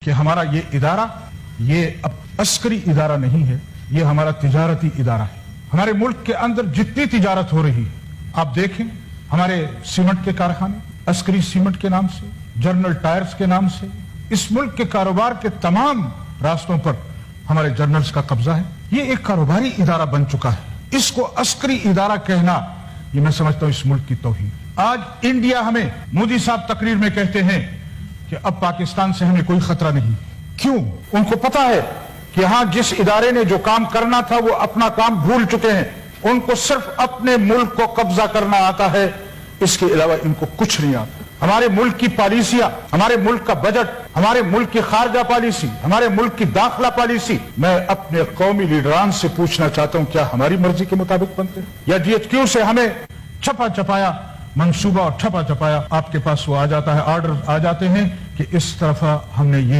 کہ ہمارا یہ ادارہ یہ اب عسکری ادارہ نہیں ہے، یہ ہمارا تجارتی ادارہ ہے۔ ہمارے ملک کے اندر جتنی تجارت ہو رہی ہے آپ دیکھیں، ہمارے سیمنٹ کے کارخانے عسکری سیمنٹ کے نام سے، جنرل ٹائرز کے نام سے، اس ملک کے کاروبار کے تمام راستوں پر ہمارے جنرلز کا قبضہ ہے۔ یہ ایک کاروباری ادارہ بن چکا ہے، اس کو عسکری ادارہ کہنا یہ میں سمجھتا ہوں اس ملک کی توہین۔ آج انڈیا ہمیں مودی صاحب تقریر میں کہتے ہیں کہ اب پاکستان سے ہمیں کوئی خطرہ نہیں۔ کیوں؟ ان کو پتا ہے کہ ہاں جس ادارے نے جو کام کرنا تھا وہ اپنا کام بھول چکے ہیں، ان کو صرف اپنے ملک کو قبضہ کرنا آتا ہے، اس کے علاوہ ان کو کچھ نہیں آتا۔ ہمارے ملک کی پالیسیاں، ہمارے ملک کا بجٹ، ہمارے ملک کی خارجہ پالیسی، ہمارے ملک کی داخلہ پالیسی، میں اپنے قومی لیڈران سے پوچھنا چاہتا ہوں کیا ہماری مرضی کے مطابق بنتے ہیں یا جی ایچ کیو سے ہمیں چھپا چھپایا منصوبہ اور چھپا چھپایا آپ کے پاس وہ آ جاتا ہے، آرڈر آ جاتے ہیں کہ اس طرف ہم نے یہ